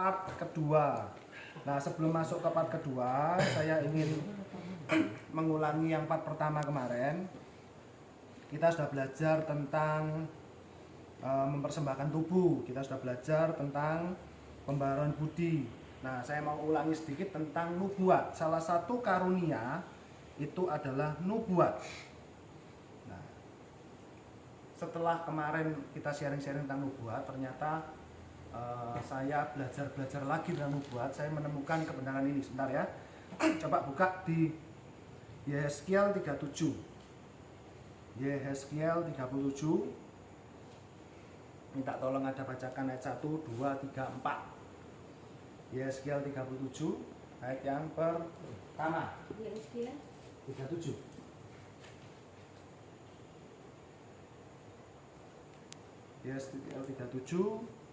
part kedua. Nah, sebelum masuk ke part kedua, saya ingin mengulangi yang part pertama kemarin. Kita sudah belajar tentang mempersembahkan tubuh, kita sudah belajar tentang pembaharuan budi. Nah, saya mau ulangi sedikit tentang nubuat. Salah satu karunia itu adalah nubuat. Nah, setelah kemarin kita sharing-sharing tentang nubuat, ternyata saya belajar lagi tentang nubuat. Saya menemukan kebenaran ini. Sebentar ya. Coba buka di Yehezkiel 37. Yehezkiel 37. Minta tolong ada bacakan ayat 1, 2, 3, 4. Yehezkiel 37 ayat yang pertama. Yehezkiel 37. Yehezkiel 37.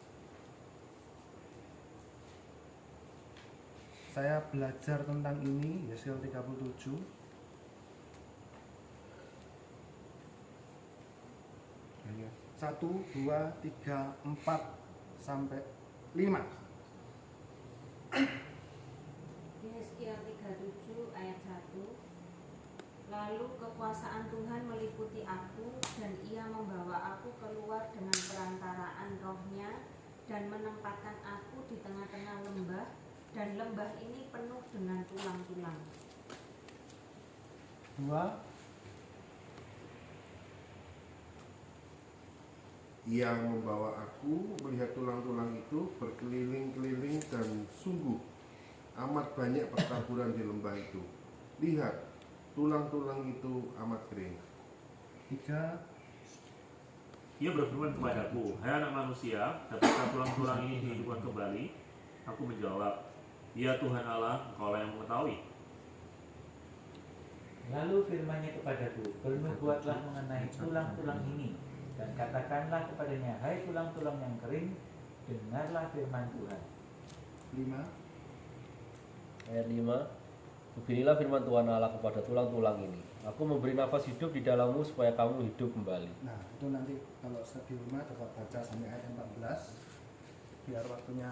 Saya belajar tentang ini, Yehezkiel 37. Ya. 1, 2, 3, 4 sampai 5. Yehezkiel 37 ayat 1. Lalu kekuasaan Tuhan meliputi aku, dan ia membawa aku keluar dengan perantaraan rohnya, dan menempatkan aku di tengah-tengah lembah, dan lembah ini penuh dengan tulang-tulang. 2. Ia membawa aku melihat tulang-tulang itu berkeliling-keliling, dan sungguh amat banyak pertaburan di lembah itu. Lihat, tulang-tulang itu amat kering. 3. Ia berfirman kepadaku, hai anak manusia, dapatkah tulang-tulang ini dihidupkan kembali? Aku menjawab, ya Tuhan Allah, Engkaulah yang mengetahui. Lalu firman-Nya kepadaku, bernubuatlah mengenai tulang-tulang ini, dan katakanlah kepadanya, hai tulang-tulang yang kering, dengarlah firman Tuhan. 5. Ayat 5. Beginilah firman Tuhan Allah kepada tulang-tulang ini. Aku memberi nafas hidup di dalammu supaya kamu hidup kembali. Nah, itu nanti kalau di rumah coba baca sampai ayat 14 biar waktunya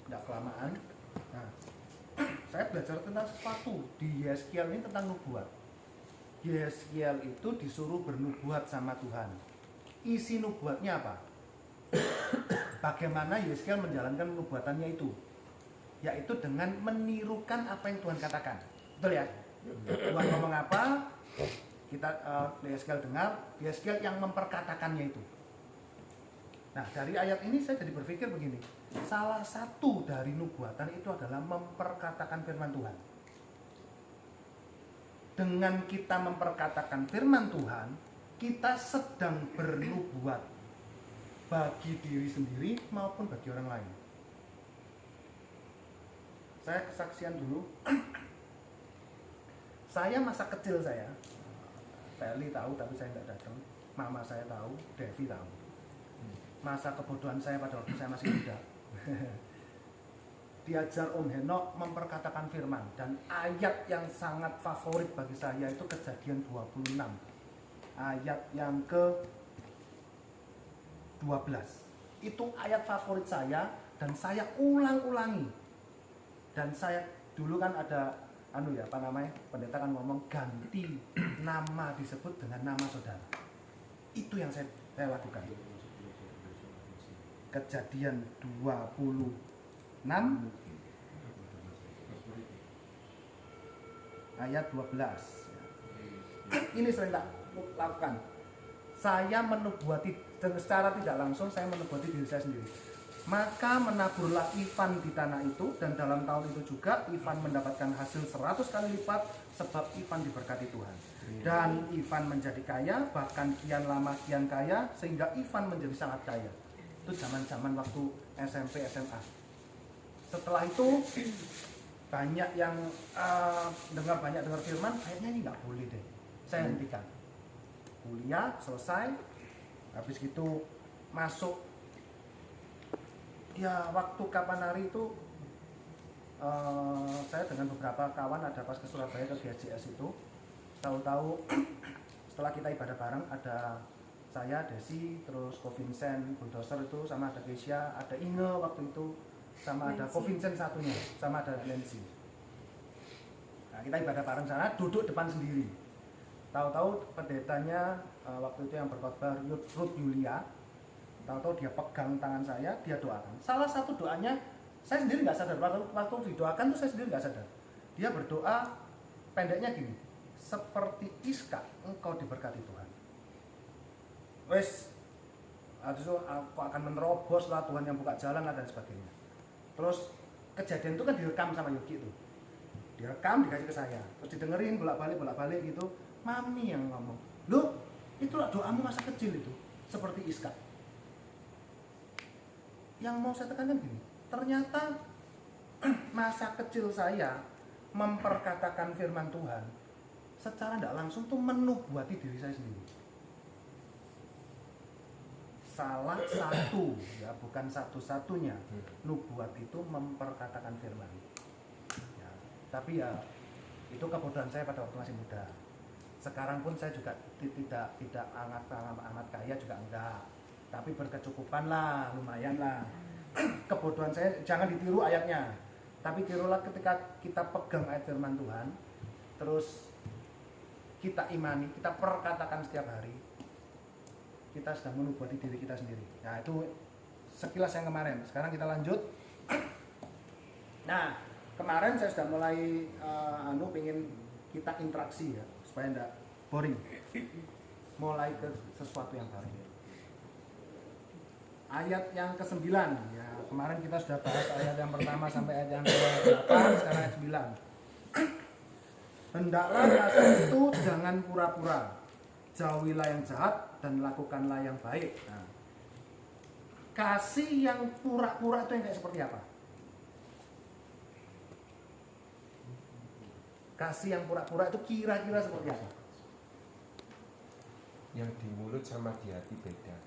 tidak kelamaan. Nah, saya belajar tentang sesuatu di Yehezkiel ini tentang nubuat. Yehezkiel itu disuruh bernubuat sama Tuhan. Isi nubuatnya apa? Bagaimana Yehezkiel menjalankan nubuatannya itu? Yaitu dengan menirukan apa yang Tuhan katakan. Betul ya? Tuhan ngomong apa? Kita Yehezkiel dengar, Yehezkiel yang memperkatakannya itu. Nah, dari ayat ini saya jadi berpikir begini. Salah satu dari nubuatan itu adalah memperkatakan firman Tuhan. Dengan kita memperkatakan firman Tuhan, kita sedang bernubuat bagi diri sendiri maupun bagi orang lain. Saya kesaksian dulu. Saya masa kecil saya, Feli tahu tapi saya nggak datang. Mama saya tahu, Devi tahu. Masa kebodohan saya pada waktu saya masih muda. Diajar Om Henok memperkatakan firman, dan ayat yang sangat favorit bagi saya itu Kejadian 26. Ayat yang ke-12. Itu ayat favorit saya dan saya ulang-ulangi. Dan saya dulu kan ada pendeta kan ngomong ganti nama disebut dengan nama saudara. Itu yang saya lakukan. Kejadian 26 ayat 12. Ini sering tak lakukan. Saya menubuati secara tidak langsung, saya menubuati diri saya sendiri. Maka menaburlah Ivan di tanah itu, dan dalam tahun itu juga Ivan mendapatkan hasil 100 kali lipat, sebab Ivan diberkati Tuhan. Dan Ivan menjadi kaya, bahkan kian lama kian kaya, sehingga Ivan menjadi sangat kaya. Itu zaman-zaman waktu SMP SMA. Setelah itu banyak yang dengar firman, kayaknya ini nggak boleh deh. Saya hentikan. Kuliah selesai, habis gitu masuk. Ya, waktu kapan hari itu saya dengan beberapa kawan ada pas ke Surabaya ke GJS itu. Tahu-tahu setelah kita ibadah bareng ada saya, Desi, terus Ko Vincent, Bulldozer itu, sama ada Keisha, ada Inge waktu itu. sama ada Nancy. Ko Vincent satunya, sama ada Nancy. Nah, kita ibadah bareng sana, duduk depan sendiri. Tahu-tahu pendetanya waktu itu yang berkhotbah Ruth Yulia, tahu-tahu dia pegang tangan saya, dia doakan. Salah satu doanya, saya sendiri nggak sadar, waktu didoakan tuh saya sendiri nggak sadar. Dia berdoa pendeknya gini, seperti Iska engkau diberkati Tuhan. Wes, habis itu aku akan menerobos lah, Tuhan yang buka jalan lah dan sebagainya. Terus kejadian itu kan direkam sama Yogi itu, direkam dikasih ke saya, terus didengerin bolak-balik gitu. Mami yang ngomong, loh itulah doamu masa kecil itu, seperti Iska. Yang mau saya tekankan gini, ternyata masa kecil saya memperkatakan firman Tuhan secara tidak langsung tuh menubuati diri saya sendiri. Salah satu, ya bukan satu-satunya, nubuat itu memperkatakan firman. Ya, tapi ya itu kebodohan saya pada waktu masih muda. Sekarang pun saya juga tidak amat kaya juga enggak, tapi berkecukupan lah, lumayan lah. Kebodohan saya jangan ditiru ayatnya, tapi tirulah ketika kita pegang ayat firman Tuhan, terus kita imani, kita perkatakan setiap hari, kita sedang menubuati diri kita sendiri. Nah itu sekilas yang kemarin. Sekarang kita lanjut. Nah kemarin saya sudah mulai pengen kita interaksi ya, supaya tidak boring, mulai ke sesuatu yang baru. Ayat yang ke-9 ya, kemarin kita sudah bahas ayat yang pertama sampai ayat yang ke-8, sekarang ayat 9. Hendaklah kasih itu jangan pura-pura, jauhilah yang jahat dan lakukanlah yang baik. Nah, kasih yang pura-pura itu yang kayak seperti apa? Kasih yang pura-pura itu kira-kira seperti apa? Yang di mulut sama di hati beda.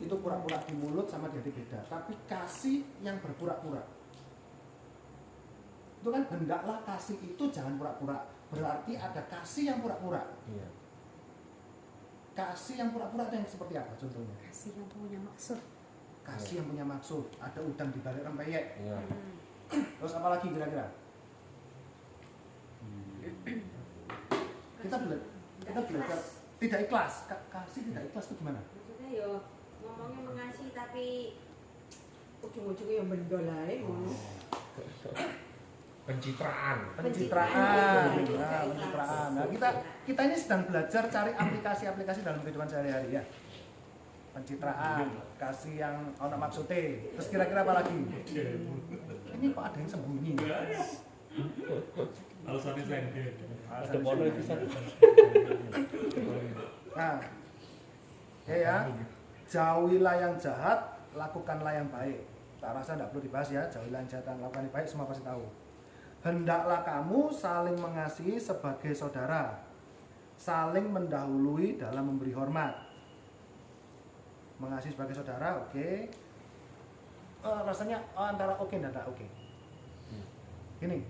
Itu pura-pura di mulut sama di hati beda. Tapi kasih yang berpura-pura, itu kan hendaklah kasih itu jangan pura-pura. Berarti ada kasih yang pura-pura. Iya. Kasih yang pura-pura itu yang seperti apa contohnya? Kasih yang punya maksud. Kasih yang punya maksud. Ada udang di balik rempeyek. Iya. Terus apa lagi kira-kira? Kita belajar tidak ikhlas. Kasih tidak ikhlas itu gimana? Maksudnya ya ngomongnya mengasihi tapi ujung-ujungnya yang bendolai. Pencitraan. Pencitraan. Nah, pencitraan. Nah, kita ini sedang belajar cari aplikasi-aplikasi dalam kehidupan sehari-hari ya. Pencitraan, kasih yang ono maksudnya. Terus kira-kira apa lagi? Ini kok ada yang sembunyi? Alasannya saya Ada mono itu satu. Nah, ya, jauhilah yang jahat, lakukanlah yang baik. Tak rasa tidak perlu dibahas ya, jauhilah yang jahat dan lakukan yang baik, semua pasti tahu. Hendaklah kamu saling mengasihi sebagai saudara, saling mendahului dalam memberi hormat. Mengasihi sebagai saudara, oke. Rasanya antara oke dan tidak oke. Gini,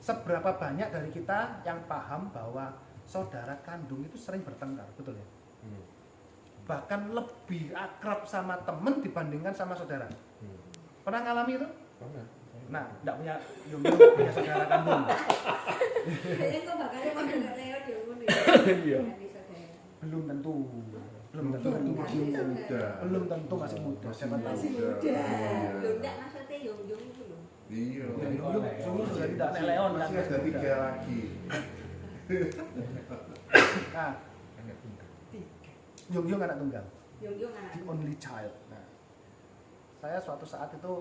seberapa banyak dari kita yang paham bahwa saudara kandung itu sering bertengkar, betul ya? Bahkan lebih akrab sama temen dibandingkan sama saudara. Pernah ngalami itu? Pernah. Nah, enggak punya saudara kandung. Kayaknya kok bakalnya mau dengar lewat di umur Iya. Belum tentu. Belum tentu. Masih muda. Belum tentu masih muda. Siapa tahu. masih muda. Belum enggak maksudnya yung-yung itu loh. Iya. Sungguh sudah tidak nek Leon kan. Masih ada 3 lagi. Nah, Anak tunggal. Yung anak tunggal. Yung-yung anak. The only child. Nah, saya suatu saat itu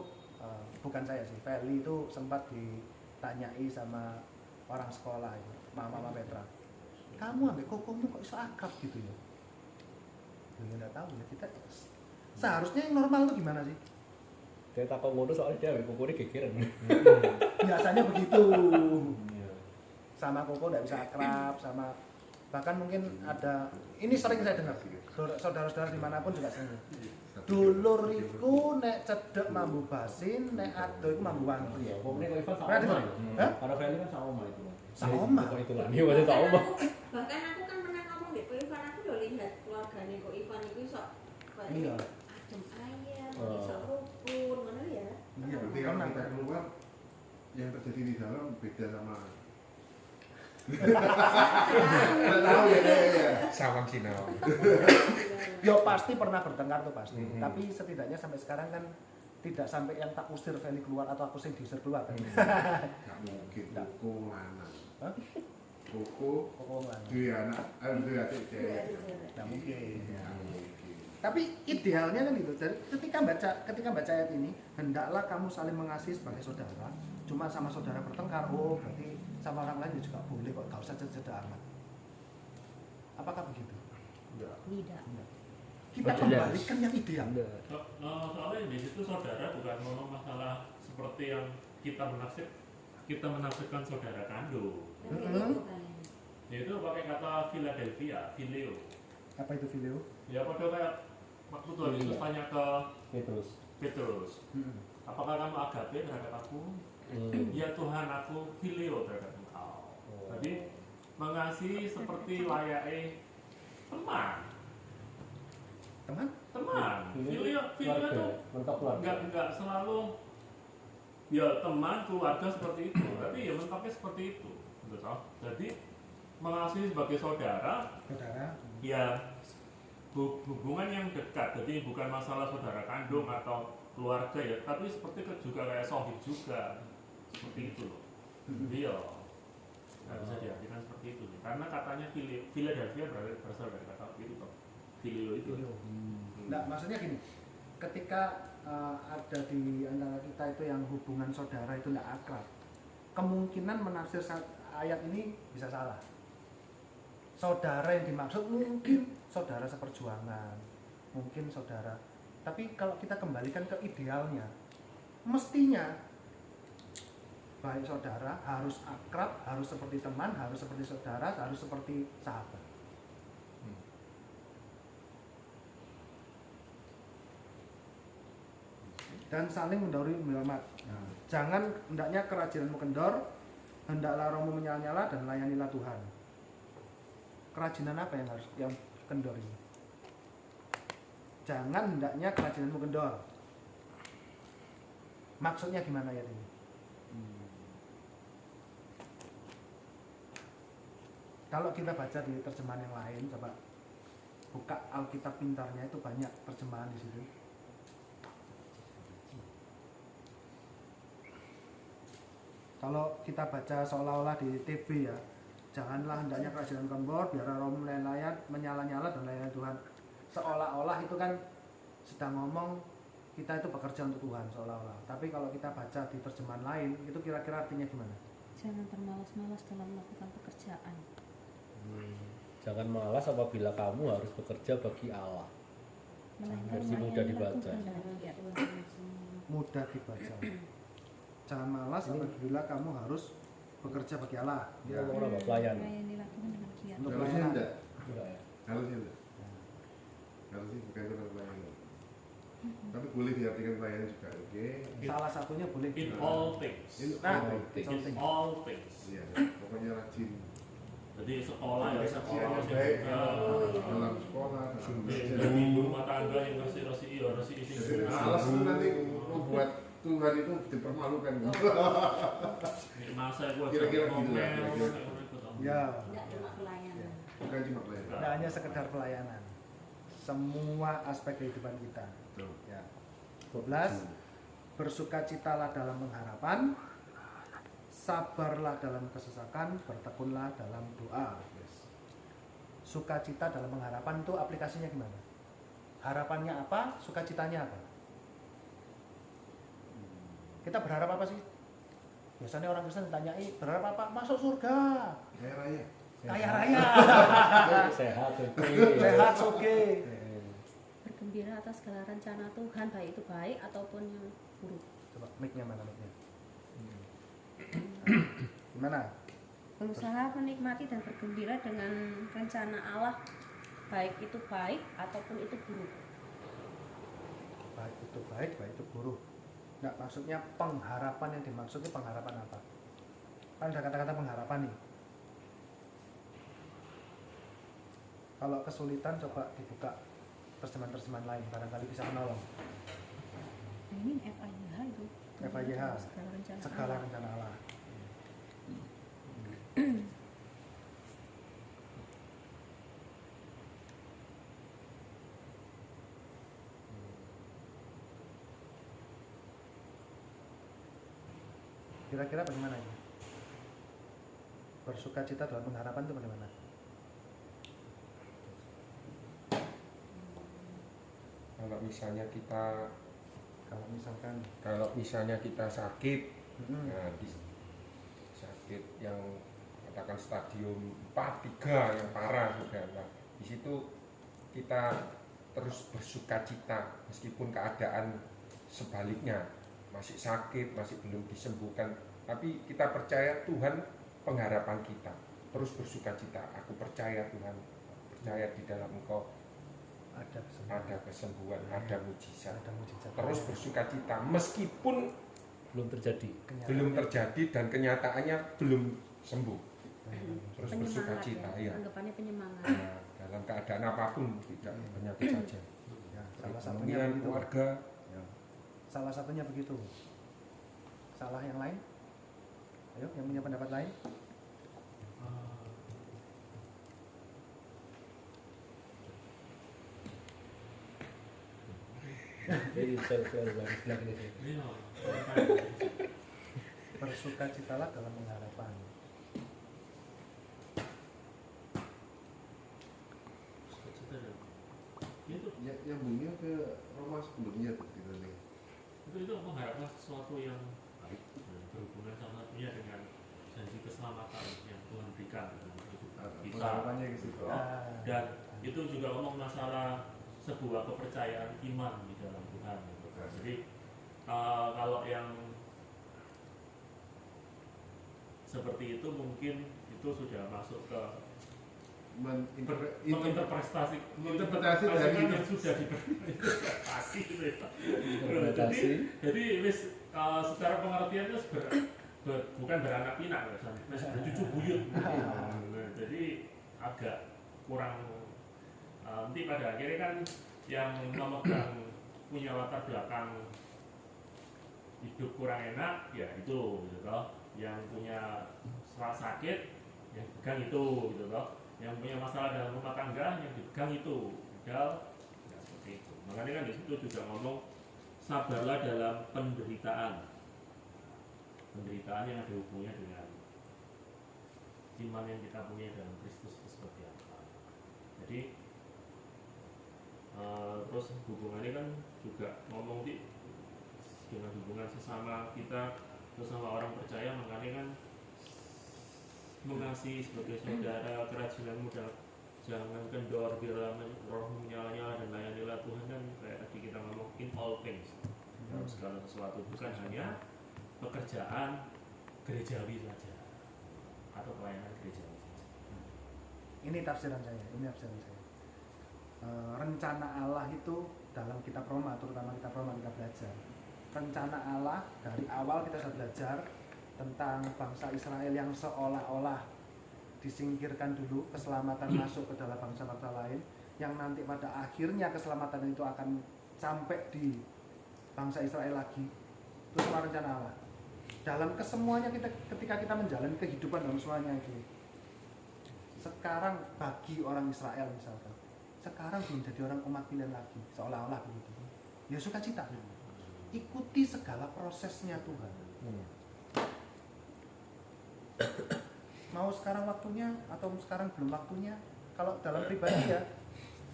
bukan saya sih, Feli itu sempat ditanyai sama orang sekolah itu, Mama Petra. Kamu ambek kokomu kok iso akrab gitu ya? Ya enggak tahu ya, kita seharusnya yang normal itu gimana sih? Saya takut ngono soalnya dia kukurnya gegeran. Biasanya begitu. Iya. Sama koko enggak bisa akrab, sama bahkan mungkin ada, ini sering saya dengar, saudara-saudara dimanapun juga sering. Dulur iku nek cedek mambu basin, nek ado iku mambu wangi. Iya, pokoknya kalau Ivan sama Pernah oma dengar? itu. Hah? Karena Feli kan sama oma itu. Sama oma? Kok itu lah, dia masih sama oma. Bahkan aku kan pernah ngomong deh, Ko Ivan aku udah lihat keluarganya Ko Ivan itu iso kayak Iya. adem ayam, iso rukun, ngono ya. Iya, Berarti kalau pernah. kita keluar, yang terjadi di dalam beda sama. Nggak tahu ya kayaknya. Sawang sinau. Ya pasti pernah bertengkar tuh pasti. Mhm. Tapi setidaknya sampai sekarang kan tidak sampai yang tak usir Feli keluar atau aku sing diusir keluar kan. Nggak mungkin. Nggak. Koko lanang. Hah? Koko Oh, enggak. dua anak, dua adik cewek. Nggak mungkin. Nggak mungkin. Tapi idealnya kan itu. Jadi ketika baca ayat ini, hendaklah kamu saling mengasihi sebagai saudara. Cuma sama saudara bertengkar, oh berarti sama orang lain juga boleh kok, gak usah ceda amat. Apakah begitu? Nggak. Tidak. Kita Oh, jelas. kembalikan yang ideal. Soalnya di situ saudara bukan ngomong masalah seperti yang kita menafsirkan saudara kandung. Yaitu pakai kata Philadelphia, Phileo. Apa itu video? Ya pada kayak waktu Tuhan Yesus tanya ke Petrus. Petrus, apakah kamu agape terhadap aku? Ya Tuhan, aku Phileo terhadap engkau. Jadi mengasihi seperti layaknya teman. Teman? Phileo itu Mentok keluarga. enggak selalu ya teman keluarga seperti itu, tapi ya mentoknya seperti itu, gitu toh. Jadi mengasihi sebagai saudara Saudara. ya hubungan yang dekat, jadi bukan masalah saudara kandung atau keluarga ya, tapi seperti juga kayak sohib juga, seperti itu loh. Jadi ya nggak bisa diartikan seperti itu nih. Karena katanya Philadelphia berasal dari kata itu toh, Phileo itu. Video. Nah, maksudnya gini, ketika ada di antara kita itu yang hubungan saudara itu tidak akrab, kemungkinan menafsir ayat ini bisa salah. Saudara yang dimaksud mungkin saudara seperjuangan, mungkin saudara. Tapi kalau kita kembalikan ke idealnya, mestinya baik saudara harus akrab, harus seperti teman, harus seperti saudara, harus seperti sahabat. Dan saling mendahului menghormat. Jangan hendaknya kerajianmu kendor, hendaklah rohmu menyala-nyala dan layanilah Tuhan. Kerajinan apa yang kendor ini? Jangan hendaknya kerajinanmu kendor. Maksudnya gimana ya ini? Kalau kita baca di terjemahan yang lain, coba buka Alkitab pintarnya, itu banyak terjemahan di situ. Kalau kita baca seolah-olah di TV ya, janganlah hendaknya kerajinan kendor, biar rohmu menyala-nyala dan layani Tuhan. Seolah-olah itu kan sedang ngomong kita itu bekerja untuk Tuhan seolah-olah. Tapi kalau kita baca di terjemahan lain, itu kira-kira artinya gimana? Jangan bermalas-malas dalam melakukan pekerjaan. Jangan malas apabila kamu harus bekerja bagi Allah. Versi mudah dibaca. Mudah dibaca. Jangan malas apabila kamu harus bekerja bagi Allah. Dia ngomong apa? Pelayan. Melayanilah Tuhan dengan giat. Untuk Harusnya pelayanan. enggak. Enggak ya? Harusnya enggak. Harusnya bukan benar pelayanan. Tapi boleh diartikan pelayanan juga, oke? Salah satunya boleh. In all things. In Nah, all it's all In things. all things. Iya, pokoknya rajin. Jadi sekolah ya Kesaksian sekolah yang sih baik juga. dalam sekolah, dalam belajar. Jadi ibu rumah tangga yang resi isi. Jadi malas itu nanti membuat Tuhan itu dipermalukan. Masa gua Kira-kira gitu ngomel, lah, kira-kira. Ya, Tidak cuma pelayanan. Bukan cuma pelayanan. tidak hanya sekedar pelayanan. Semua aspek kehidupan kita. Betul. Ya. 12. Bersukacitalah dalam pengharapan, sabarlah dalam kesesakan, bertekunlah dalam doa. Sukacita dalam pengharapan itu aplikasinya gimana? Harapannya apa? Sukacitanya apa? Kita berharap apa sih? Biasanya orang Kristen ditanyai, berharap apa? Masuk surga, Kayak raya. kaya raya, Sehat, oke. sehat, oke. Bergembira atas segala rencana Tuhan, baik itu baik ataupun yang buruk. Coba mic-nya mana mic-nya? Gimana? Berusaha menikmati dan bergembira dengan rencana Allah, baik itu baik ataupun itu buruk. Baik itu baik, baik itu buruk. Nggak, maksudnya pengharapan yang dimaksud itu pengharapan apa? Kan ada kata-kata pengharapan nih. Kalau kesulitan coba dibuka terjemahan-terjemahan lain, barangkali bisa menolong. Ini FIH itu. FYH, rencana segala Allah. rencana Allah. Kira-kira bagaimana ini? Bersuka cita dalam pengharapan itu bagaimana? Kalau misalnya kita Kalau misalkan sakit, mm, nah sakit yang katakan stadium 4, 3 yang parah sudah. Nah, di situ kita terus bersuka cita meskipun keadaan sebaliknya masih sakit, masih belum disembuhkan, tapi kita percaya Tuhan pengharapan kita. Terus bersuka cita, aku percaya Tuhan, percaya di dalam Engkau ada kesembuhan, ada mujizat. Terus bersuka cita meskipun belum terjadi. belum terjadi dan kenyataannya belum sembuh. Terus bersuka Penyemangat cita, ya. ya. Anggapannya penyemangat. Nah, dalam keadaan apapun, tidak penyakit saja. Ya, salah satunya Kemudian begitu. keluarga, Salah satunya begitu. Salah yang lain? Ayo, yang punya pendapat lain? Jadi sel-sel baris lagi. Iya. Bersuka citalah dalam pengharapan. Cita-cita dan itu Ya, nyambungnya ke Roma sebelumnya tuh gitu nih. itu mengharapkan sesuatu yang baik dan berhubungan sama satunya dengan janji keselamatan yang Tuhan berikan dalam hidup kita. Pengharapannya ke situ. Dan itu juga ngomong masalah sebuah kepercayaan iman di dalam Tuhan. Gitu. Jadi kalau yang seperti itu mungkin itu sudah masuk ke Interpretasi menginterpretasi dari itu. yang sudah diinterpretasi gitu ya. Interpretasi. Jadi secara pengertian itu bukan beranak pinak, bercucu buyut. Jadi agak kurang. Nanti pada akhirnya kan yang memegang punya latar belakang hidup kurang enak, ya itu, gitu toh. Yang punya sakit, yang pegang itu, gitu toh. Yang punya masalah dalam rumah tangga, yang dipegang itu, padahal ya seperti itu. Makanya kan di situ juga ngomong sabarlah dalam penderitaan, penderitaan yang ada hubungannya dengan iman yang kita punya dalam Kristus itu seperti apa. Jadi terus hubungannya kan juga ngomong dengan hubungan sesama kita, sesama orang percaya, makanya kan mengasihi sebagai saudara, kerajinanmu jangan kendor, biarlah rohmu menyala-nyala dan layanilah Tuhan. Dan kayak tadi kita ngomong in all things, dalam segala sesuatu, bukan hanya pekerjaan gerejawi saja atau pelayanan gerejawi saja. Ini tafsiran saya. Rencana Allah itu dalam kitab Roma, terutama kitab Roma kita belajar. Rencana Allah dari awal kita sudah belajar tentang bangsa Israel yang seolah-olah disingkirkan dulu, keselamatan masuk ke dalam bangsa-bangsa lain, yang nanti pada akhirnya keselamatan itu akan sampai di bangsa Israel lagi. Itu semua rencana Allah. Dalam kesemuanya ketika kita menjalani kehidupan dalam semuanya itu. Sekarang bagi orang Israel misalkan, sekarang belum jadi orang umat pilihan lagi, seolah-olah begitu. Ya sukacita. Ikuti segala prosesnya Tuhan. Mau sekarang waktunya atau sekarang belum waktunya? Kalau dalam pribadi ya,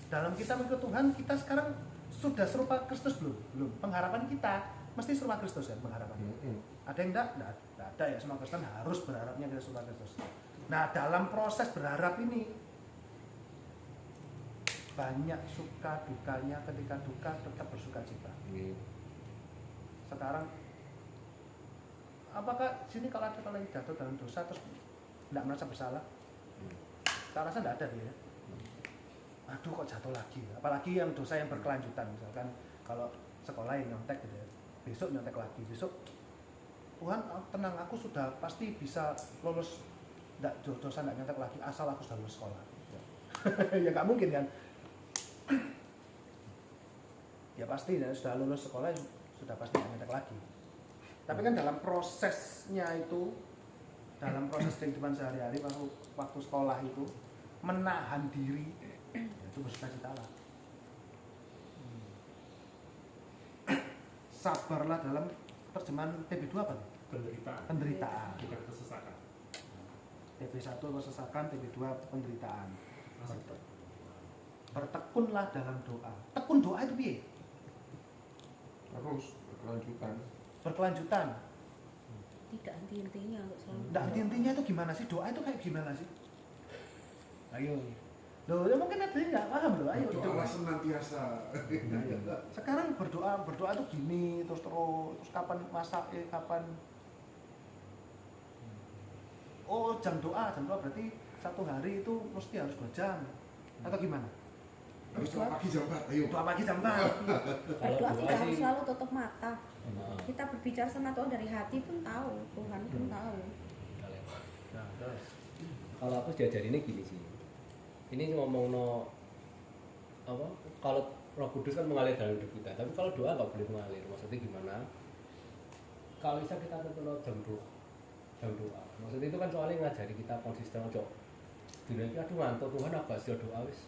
dalam kita mengikut Tuhan, kita sekarang sudah serupa Kristus belum? Belum. Pengharapan kita mesti serupa Kristus ya pengharapannya. Ada yang enggak ada ya, semua Kristen harus berharapnya kita serupa Kristus. Nah, dalam proses berharap ini banyak suka dukanya, ketika duka tetap bersuka cita. Sekarang apakah sini kalau ada lagi jatuh dalam dosa terus tidak merasa bersalah? Saya rasa tidak ada dia. Aduh kok jatuh lagi, apalagi yang dosa yang berkelanjutan, misalkan kalau sekolah yang nyontek gitu ya, besok nyontek lagi, besok Tuhan tenang, aku sudah pasti bisa lolos, dosa tidak nyontek lagi asal aku sudah lulus sekolah. Ya nggak mungkin kan? Ya pasti ya, sudah lulus sekolah sudah pasti tidak nyontek lagi. Tapi kan dalam prosesnya itu, dalam proses kehidupan sehari-hari waktu sekolah itu menahan diri, itu bersukacita lah. Sabarlah dalam terjemahan TB2 apa? Penderitaan, Penderitaan. bukan kesesakan. TB1 kesesakan, TB2 penderitaan. Masih Bertekunlah dalam doa. Tekun doa itu piye? Terus berkelanjutan. Berkelanjutan. Tidak henti-hentinya untuk selalu. Nggak intinya itu gimana sih? Doa itu kayak gimana sih? Ayo. Loh, ya mungkin ada yang nggak paham loh. Ayo Doa doa. senantiasa. Sekarang berdoa itu gini, terus kapan masak, kapan. Oh, jam doa berarti satu hari itu mesti harus 2 jam atau gimana? Harus doa pagi jam 4, ayo. Doa pagi jam 4. Kalau Berdoa doa tidak harus sih, selalu tutup mata. nah, Kita berbicara sama Tuhan dari hati pun tahu, Tuhan pun tahu. udah lewat. Nah, terus. Kalau aku diajarinnya gini sih. Ini ngomong apa? Kalau Roh Kudus kan mengalir dalam hidup kita, tapi kalau doa nggak boleh mengalir. Maksudnya gimana? Kalau bisa kita tentu jam doa. Maksudnya itu kan soalnya ngajari kita konsisten aja. Dina iki aduh ngantuk Tuhan aku gak sida doa wis.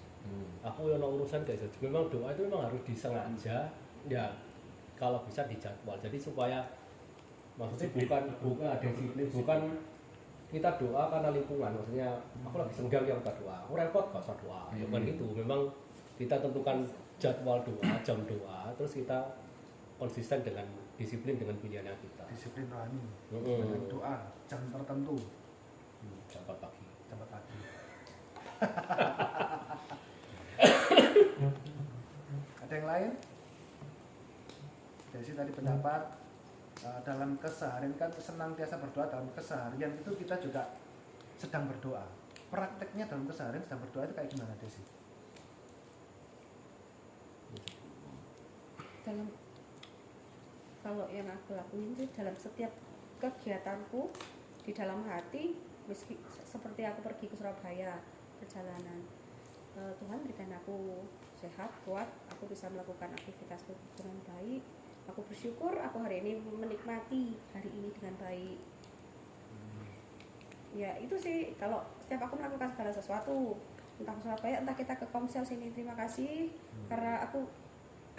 Aku yo ono urusan guys. Memang doa itu memang harus disengaja ya kalau bisa dijadwal. Jadi supaya maksudnya bukan disiplin, bukan kita doa karena lingkungan. Maksudnya aku lagi senggang yang buka doa. Aku repot gak usah doa. Ya bukan gitu. Memang kita tentukan jadwal doa, jam doa, terus kita konsisten dengan disiplin dengan pilihan yang kita. Disiplin rohani. Mm-mm. Dengan doa jam tertentu, Jam 4 pagi. jam 4 pagi. Ada yang lain? Desi tadi pendapat dalam keseharian kan senantiasa berdoa, dalam keseharian itu kita juga sedang berdoa. Prakteknya dalam keseharian sedang berdoa itu kayak gimana Desi? Kalau yang aku lakuin itu dalam setiap kegiatanku di dalam hati, meski seperti aku pergi ke Surabaya perjalanan, Tuhan berikan aku sehat, kuat, aku bisa melakukan aktivitasku dengan baik. Aku bersyukur aku hari ini menikmati hari ini dengan baik. Ya itu sih, kalau setiap aku melakukan segala sesuatu, entah ke Surabaya, entah kita ke Komsel sini, terima kasih karena aku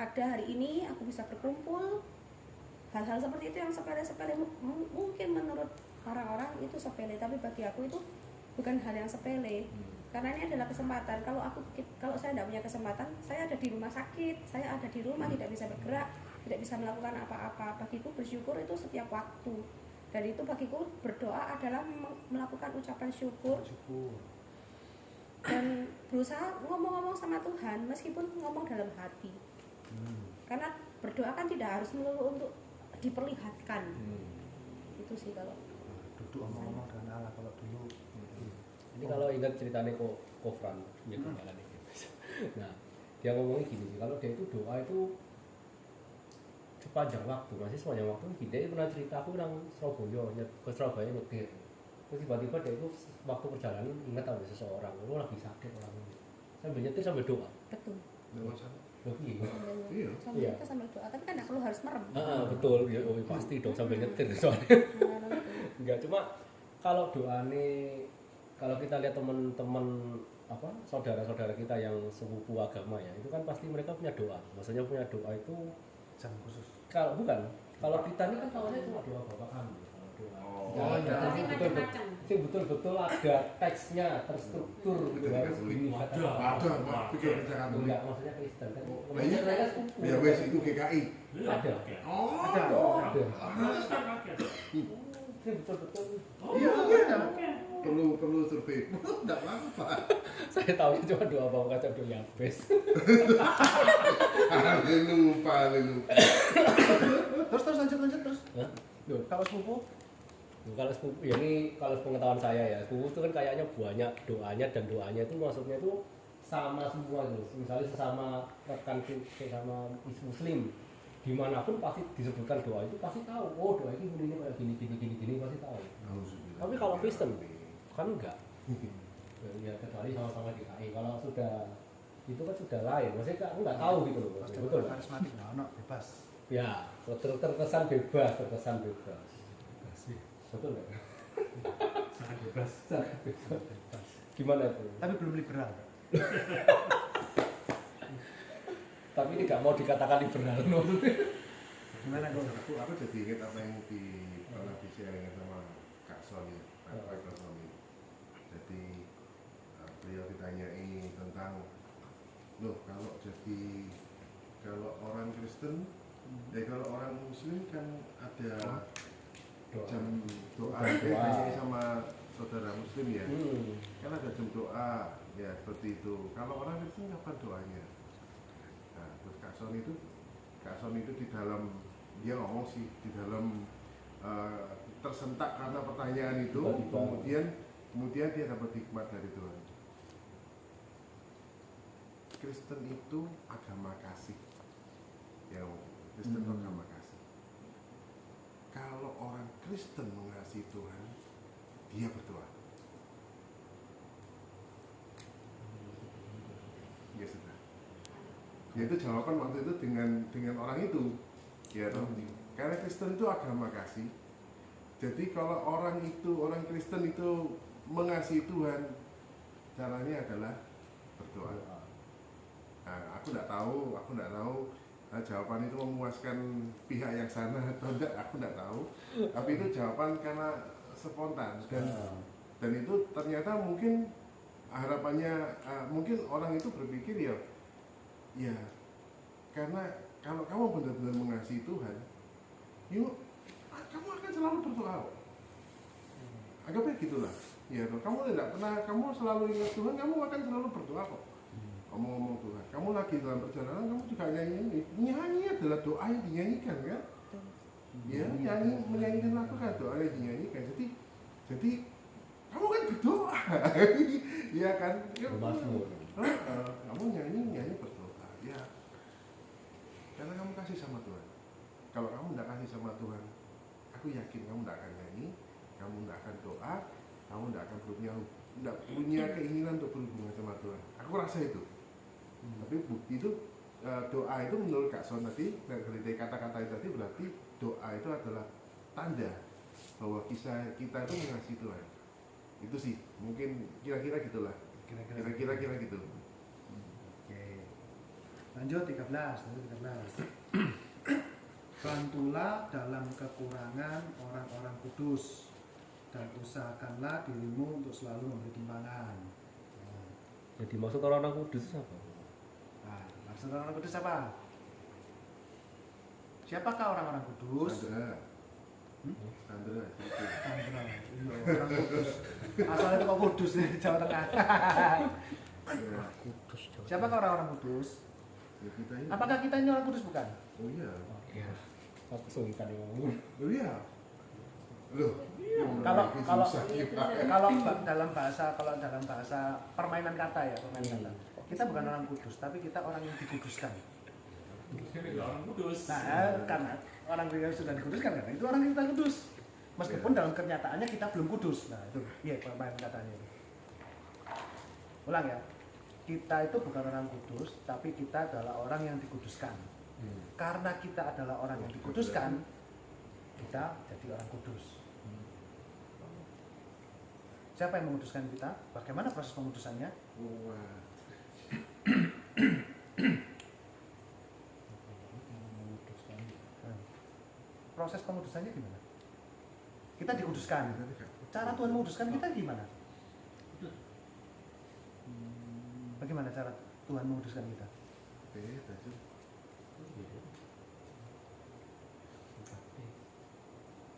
ada hari ini, aku bisa berkumpul. Hal-hal seperti itu yang sepele-sepele mungkin menurut orang-orang itu sepele, tapi bagi aku itu bukan hal yang sepele. Karena ini adalah kesempatan. Kalau saya tidak punya kesempatan, saya ada di rumah sakit, saya ada di rumah tidak bisa bergerak, tidak bisa melakukan apa-apa. Bagiku bersyukur itu setiap waktu. Dan itu bagiku berdoa adalah melakukan ucapan syukur dan berusaha ngomong-ngomong sama Tuhan meskipun ngomong dalam hati. Karena berdoa kan tidak harus melulu untuk diperlihatkan. Itu sih kalau Duduk ngomong-ngomong dengan Allah kalau dulu. Ini kalau ingat ceritanya Kofran punya kenalan ini. Nah, dia ngomongnya gini sih, kalau dia itu doa itu sepanjang waktu, masih sepanjang waktu. Dia pernah cerita, aku bilang ke Surabaya nyetir. Terus tiba-tiba dia itu waktu perjalanan ingat ada seseorang, lagi sakit orang ini. Sambil nyetir sambil doa. betul. Loh, iya. Iya. Sambil Iya. kita sambil doa, tapi kan aku harus merem. Betul, ya pasti dong sambil nyetir soalnya. Enggak, cuma kalau kalau kita lihat teman-teman saudara-saudara kita yang sepupu agama ya, itu kan pasti mereka punya doa. Maksudnya punya doa itu Jam khusus. kalau kita ini kan tahunya cuma doa Bapak kami. Kalau doa. Oh, Jadi iya. Macam-macam. betul-betul ada teksnya terstruktur gitu. Bukan Katolik. Ada, Pak. Pikir kerja Katolik. Enggak, maksudnya Kristen kan. Nah, ini Mereka sepupu. Ya wes itu GKI. Iya, Ada. oke. Oh, Ada. Ada. Protestan pakai. Betul-betul. Oh, Iya, oke, iya. oke. perlu survei. Enggak apa-apa. Saya tahu cuma doa Bapak kacau doa Yabes. Lupa. Terus lanjut terus. Hah? Kalau sepupu Kalau sepupu, ya ini kalau pengetahuan saya ya, sepupu itu kan kayaknya banyak doanya, dan doanya itu maksudnya itu sama semua gitu. Misalnya sesama rekan sama muslim, dimanapun pasti disebutkan doa itu pasti tahu. Oh doa ini kayak gini pasti tahu. Tapi kalau Kristen kan enggak. Ya kecuali sama-sama DKI. Kalau sudah itu kan sudah lain. Maksudnya aku nggak tahu gitu loh. pasti Betul. karismatik, nah, bebas. Ya, terkesan bebas. Betul nggak? Sangat bebas. Gimana itu? Tapi belum liberal. Tapi ini nggak mau dikatakan liberal. Gimana kok? Aku jadi ingat apa yang pernah di-sharing sama Kak Sony, Kak Sony. Jadi beliau ditanyai tentang, loh kalau orang Kristen, kalau orang Muslim kan ada jam doa, ditanyai sama saudara Muslim ya, kan ada jam doa, ya seperti itu. Kalau orang Kristen kapan doanya? Nah, terus Kak Sony itu di dalam, dia ngomong sih di dalam tersentak karena pertanyaan itu, kemudian dia dapat hikmat dari Tuhan. Kristen itu agama kasih, ya Kristen itu agama kasih. Kalau orang Kristen mengasihi Tuhan, dia berdoa. Ya sudah. Ya itu jawaban waktu itu dengan orang itu. Ya, karena Kristen itu agama kasih. Jadi kalau orang Kristen itu mengasihi Tuhan, caranya adalah berdoa. Nah, aku nggak tahu jawaban itu memuaskan pihak yang sana atau enggak, aku nggak tahu. Tapi itu jawaban karena spontan dan itu ternyata mungkin harapannya mungkin orang itu berpikir ya karena kalau kamu benar-benar mengasihi Tuhan, kamu akan selalu berdoa. Anggapnya gitulah. Ya, kamu tidak pernah, kamu selalu ingat Tuhan, kamu akan selalu berdoa kok. Ngomong-ngomong Tuhan, kamu lagi dalam perjalanan, kamu juga nyanyi adalah doa yang dinyanyikan kan? Ya, menyanyikan lagu kan doa yang dinyanyikan. Jadi kamu kan berdoa, ya kan? Kamu nyanyi berdoa, ya. Karena kamu kasih sama Tuhan. Kalau kamu tidak kasih sama Tuhan, aku yakin kamu tidak akan nyanyi, kamu tidak akan doa, kamu tidak akan punya keinginan untuk berhubungan sama Tuhan. Aku rasa itu. Tapi bukti itu doa itu menurut Kak Son tadi, dari kata-kata itu tadi berarti doa itu adalah tanda bahwa kita itu mengasihi Tuhan. Itu sih, mungkin kira-kira gitulah. Kira-kira gitu. Oke. Lanjut 13. Bantulah dalam kekurangan orang-orang kudus dan usahakanlah dirimu untuk selalu memberi timbangan. Jadi maksud orang kudus apa? Nah, maksud orang kudus apa? Siapakah orang-orang kudus? Sandra. Sandra, iya, orang kudus. Asalnya itu kok kudus nih, Jawa Tengah. Siapakah orang-orang kudus? Ya, kita ini. Apakah kita ini orang kudus bukan? Oh iya. Iya. Aku sungkan yang ngomong. Oh iya. Loh. Kalau dalam bahasa permainan kata ya, kita bukan orang kudus, tapi kita orang yang dikuduskan. Orang kudus. Nah, karena orang yang sudah dikuduskan, karena itu orang yang kita kudus. Meskipun dalam kenyataannya kita belum kudus. Nah, itu iya permainan katanya. Ulang ya. Kita itu bukan orang kudus, tapi kita adalah orang yang dikuduskan. Karena kita adalah orang yang dikuduskan, kita jadi orang kudus. Siapa yang menguduskan kita? Bagaimana proses pengudusannya? Wah. Proses pengudusannya gimana? Kita dikuduskan. Cara Tuhan menguduskan kita gimana? Bagaimana cara Tuhan menguduskan kita?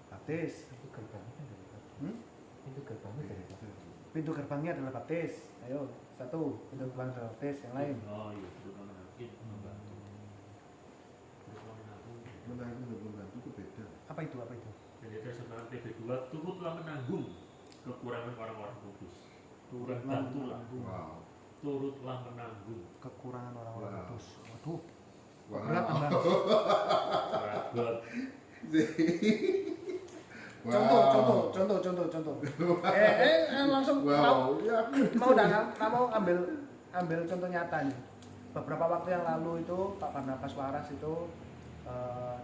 Baptis. Pintu gerbangnya adalah baptis. Ayo, satu pintu gerbang adalah baptis. Yang lain? Oh iya, membantu. Menantu itu beda. Apa itu? Jadi ada sebenarnya PB2 turutlah menanggung kekurangan orang-orang kudus. Bantulah. Wow. Turutlah menanggung. Kekurangan orang-orang Wow. kudus. Waduh. Wow. Berat tambah. Berat. Contoh. Langsung Wow. Ya. mau ambil contoh nyata nih. Beberapa waktu yang lalu itu Pak Barnabas Waras itu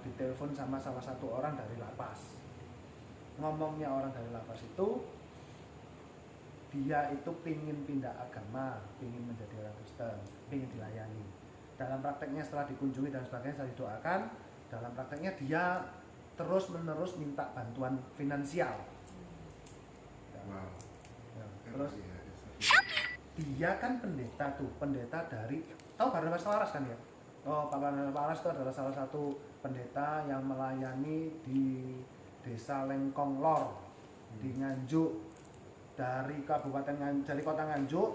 ditelepon sama salah satu orang dari lapas. Ngomongnya orang dari lapas itu, dia itu pingin pindah agama, pingin menjadi orang Kristen, pingin dilayani. Dalam prakteknya setelah dikunjungi dan sebagainya, setelah didoakan, dalam prakteknya dia terus menerus minta bantuan finansial. Wow. Ya, terus Iya. dia kan pendeta tuh, pendeta dari, tahu Barnabas Laras kan ya? Oh, Pak Barnabas Laras itu adalah salah satu pendeta yang melayani di Desa Lengkong Lor di Nganjuk, dari dari kota Nganjuk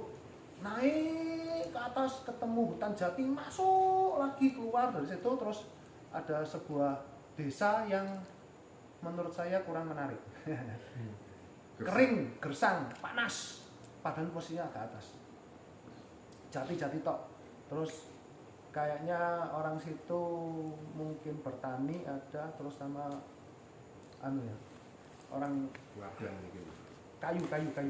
naik ke atas ketemu hutan jati, masuk lagi keluar dari situ, terus ada sebuah desa yang menurut saya kurang menarik. Kering, gersang, panas, padahal posisinya agak atas. Jati-jati tok. Terus kayaknya orang situ mungkin bertani ada, terus sama orang Ladang mungkin. kayu bakar.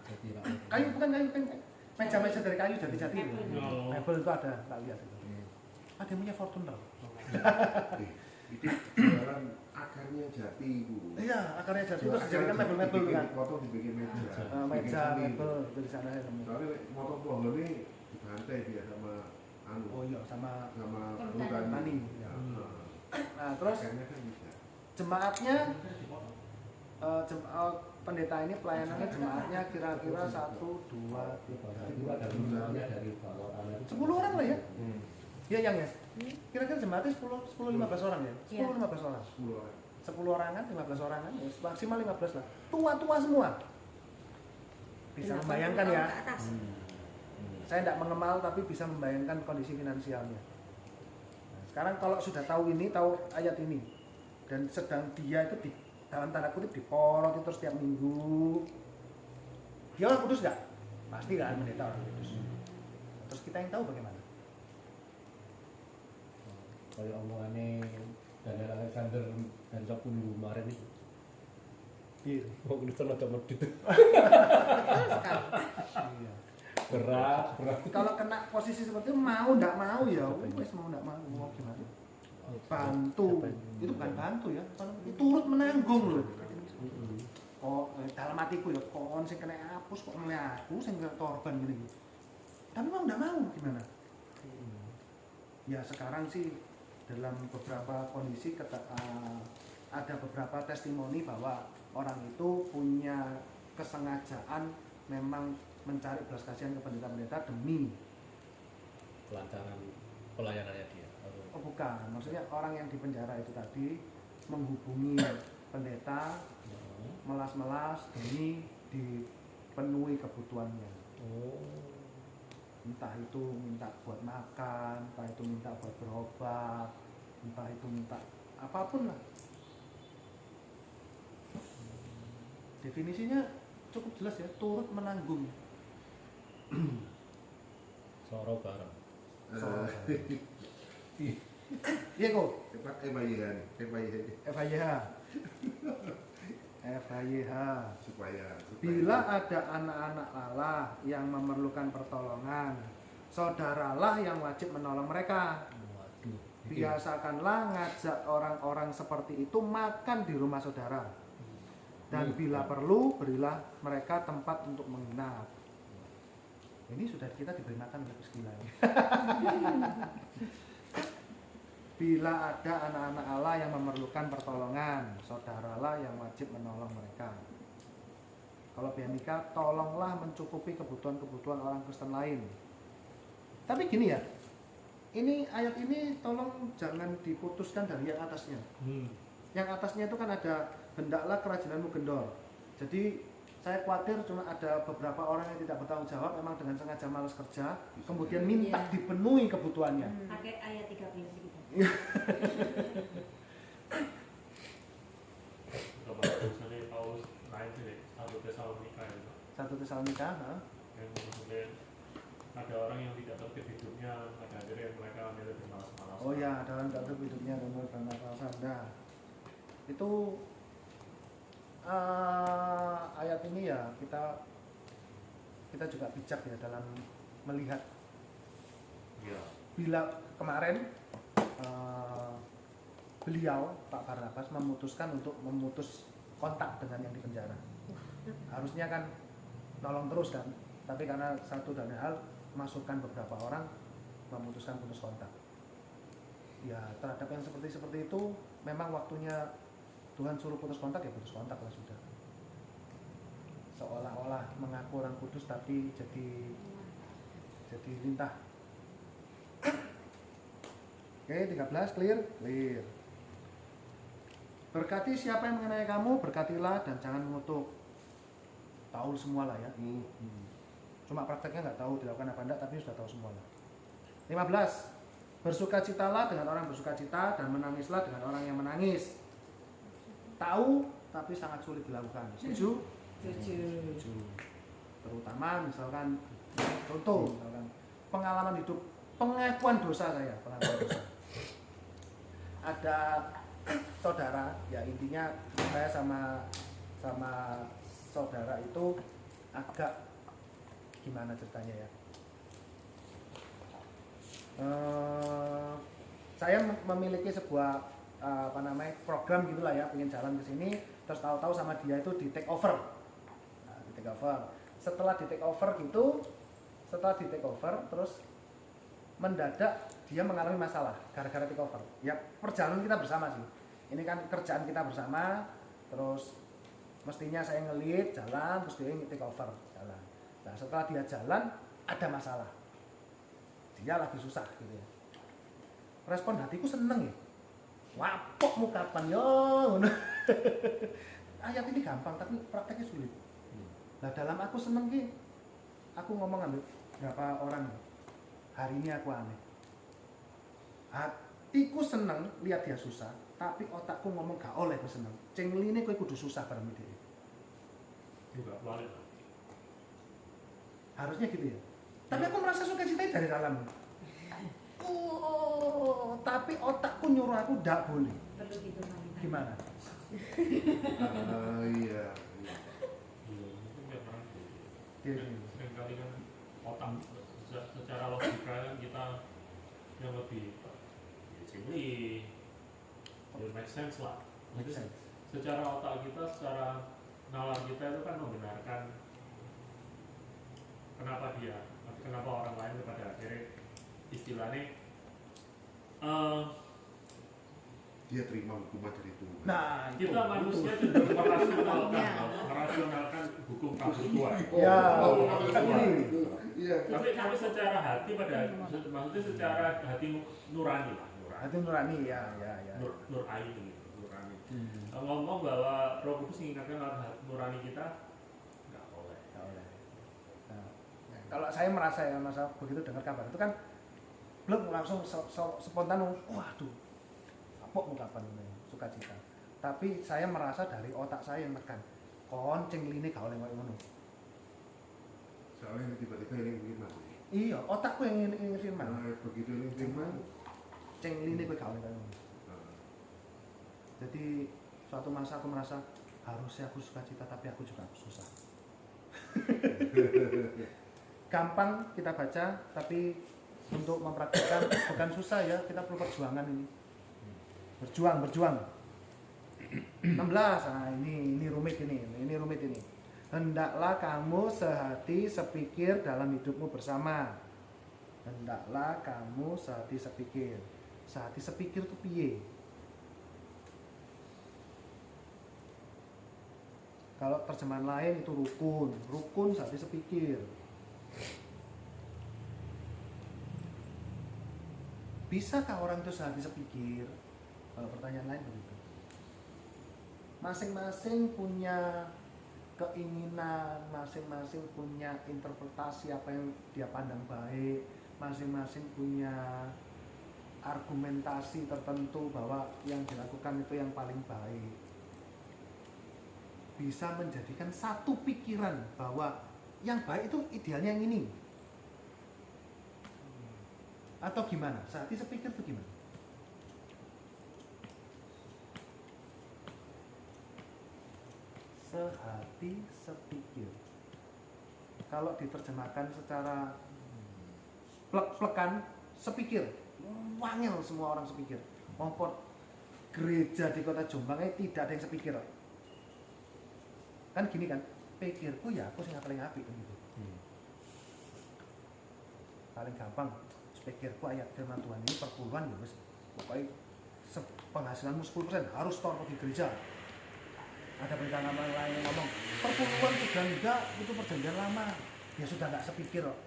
Jadi Bukan kayu, meja-meja dari kayu, jati-jati. Oh. Mebel itu ada, tak lihat itu. Ada yang punya Fortuner. Itu jualan akarnya jati itu. Iya, akarnya jati terus dijadikan mebel-mebel kan. Potong dibikin meja. Meja, mebel itu di sana saya nemu. Soalnya motor pohon ini dibantai dia sama Oh iya, sama hutan tani. Ya. Nah, terus Akarnya kan bisa. jemaatnya pendeta ini pelayanannya jemaatnya kira-kira 1, 2, 3, 10 orang lah ya. Iya yang ya. Kira-kira jemaatnya 10-15 orang ya. 10-15 orang. 10 orang. 10 orangan, 15 orangan, ya, maksimal 15 lah. Tua-tua semua. Bisa membayangkan ya. Ke atas. Saya tidak mengemal tapi bisa membayangkan kondisi finansialnya. Nah, sekarang kalau sudah tahu ini, tahu ayat ini, dan sedang dia itu di dalam tanda kutip diporoti terus tiap minggu, dia orang kudus nggak? Pasti kan pendeta orang kudus. Terus kita yang tahu bagaimana? kayak omongannya Daniel Alexander dan Capulu kemarin itu. Iya. Mau Kristen ada medit. Iya. Berat. Kalau kena posisi seperti itu mau nggak mau ya, wes mau nggak mau gimana? Bantu, itu bukan bantu ya, itu turut menanggung loh. Oh, dalam hatiku ya, kok sing kena hapus kok milih aku sing korban gini. Tapi mau nggak mau gimana? Ya sekarang sih dalam beberapa kondisi ada beberapa testimoni bahwa orang itu punya kesengajaan memang mencari belas kasihan ke pendeta-pendeta demi Kelancaran pelayanannya dia. oh bukan, maksudnya orang yang di penjara itu tadi menghubungi pendeta melas-melas demi dipenuhi kebutuhannya. Oh. Entah itu minta buat makan, entah itu minta buat berobat, entah itu minta apapun lah. Definisinya cukup jelas ya, turut menanggung. Soro bareng. Iya kok, FHYH. supaya Bila ada anak-anak Allah yang memerlukan pertolongan, saudaralah yang wajib menolong mereka. Waduh. Biasakanlah ngajak orang-orang seperti itu makan di rumah saudara. Dan bila perlu, berilah mereka tempat untuk menginap. Ini sudah kita diberi makan oleh Gusti Allah. Bila ada anak-anak Allah yang memerlukan pertolongan, saudaralah yang wajib menolong mereka. Kalau Bianika, tolonglah mencukupi kebutuhan-kebutuhan orang Kristen lain. Tapi gini ya, ini ayat ini tolong jangan diputuskan dari yang atasnya. Yang atasnya itu kan ada hendaklah kerajinanmu gendor. Jadi saya khawatir cuma ada beberapa orang yang tidak bertanggung jawab memang dengan sengaja malas kerja, kemudian minta Iya. dipenuhi kebutuhannya. Pakai ayat 13 gitu. Coba misalnya Paulus lain sih, 1 Tesalonika itu. 1 Tesalonika, Yang kemudian ada orang yang tidak tertib hidupnya, pada akhirnya mereka milih bermalas-malasan. oh ya, dalam tertib hidupnya dan bermalas-malasan. Nah, itu ayat ini ya kita juga bijak ya dalam melihat Iya. bila kemarin beliau Pak Barnabas memutuskan untuk memutus kontak dengan yang di penjara. Harusnya kan nolong terus kan, tapi karena satu dan lain hal masukkan beberapa orang memutuskan putus kontak. Ya terhadap yang seperti itu memang waktunya Tuhan suruh putus kontak ya putus kontak lah sudah. Seolah-olah mengaku orang kudus tapi jadi lintah. Oke, 13 clear. Berkati siapa yang mengenai kamu, berkatilah dan jangan mengutuk. Tahu semua lah ya. Cuma prakteknya nggak tahu dilakukan apa enggak, tapi sudah tahu semua lah. 15. Bersukacitalah dengan orang bersukacita dan menangislah dengan orang yang menangis. Tahu tapi sangat sulit dilakukan. Setuju? Setuju. Terutama misalkan contoh misalkan pengalaman hidup, pengakuan dosa saya, pengakuan dosa. Ada saudara, ya intinya saya sama saudara itu agak gimana ceritanya ya. Saya memiliki sebuah program gitulah ya, pengen jalan ke sini, terus tahu-tahu sama dia itu di take over. Nah, di take over. Setelah di take over, terus mendadak dia mengalami masalah gara-gara take over. Ya perjalanan kita bersama sih. Ini kan kerjaan kita bersama, terus mestinya saya nge-lead jalan, terus dia take over jalan. Nah setelah dia jalan ada masalah. Dia lagi susah gitu ya. Respon hatiku seneng ya. Wapokmu kapan yo. Ayat ini gampang tapi prakteknya sulit. Nah dalam aku seneng ki, aku ngomong ambil berapa orang nih. Hari ini aku aneh. Hatiku seneng lihat dia susah, tapi otakku ngomong gak oleh aku seneng. Cengli ini kowe kudu susah bareng dia. Juga valid. Harusnya gitu ya. Tapi aku merasa suka cintai dari dalam. Tapi otakku nyuruh aku tidak boleh. Perlu gitu kali. Gimana? Iya. Mungkin nggak pernah. Iya. Seringkali kan otak secara logika kan kita yang lebih cili, make sense lah. Make sense. Secara otak kita, secara nalar kita itu kan membenarkan kenapa orang lain pada akhirnya istilahnya Dia terima hukuman dari Tuhan. Nah, itu. kita manusia cenderung merasionalkan hukum kabur Tuhan. Ya. Iya. Tapi secara hati maksudnya secara hati nurani lah, Hati nurani ya. nur aini, nurani. Ngomong bahwa Roh Kudus mengingatkan nurani kita nggak boleh. Nah, kalau saya merasa begitu dengar kabar itu kan belum langsung spontan, waduh, apa mau kapan sukacita. Tapi saya merasa dari otak saya yang menekan, konceng line gak oleh ngono. Soalnya tiba-tiba ini firman. Iya, otakku yang ingin firman. Nah, begitu ini firman, Ceng line kowe gak oleh ngono. Jadi suatu masa aku merasa harusnya aku sukacita tapi aku juga susah. Gampang kita baca tapi untuk mempraktikkan bukan susah ya, kita perlu perjuangan ini. Berjuang. 16. Nah, ini rumit ini. Hendaklah kamu sehati sepikir dalam hidupmu bersama. Hendaklah kamu sehati sepikir. Sehati sepikir itu piye? Kalau terjemahan lain itu rukun sehati sepikir. Bisakah orang itu sehati sepikir? Kalau pertanyaan lain begitu. Masing-masing punya keinginan, masing-masing punya interpretasi apa yang dia pandang baik, masing-masing punya argumentasi tertentu bahwa yang dilakukan itu yang paling baik. Bisa menjadikan satu pikiran bahwa yang baik itu idealnya yang ini. Atau gimana? Sehati sepikir itu gimana? Sehati sepikir. Kalau diterjemahkan secara plek-plekan, sepikir, wangel semua orang sepikir. Maupun gereja di kota Jombang tidak ada yang sepikir. Kan gini kan, pikirku ya aku sing paling apik gitu. Paling gampang, pikirku ayat firman Tuhan ini perpuluhan ya wis. Pokoknya penghasilanmu 10% harus store di gereja. Ada berita nama lain yang ngomong perpuluhan sudah enggak, itu perjanjian lama. Ya sudah enggak sepikir kok.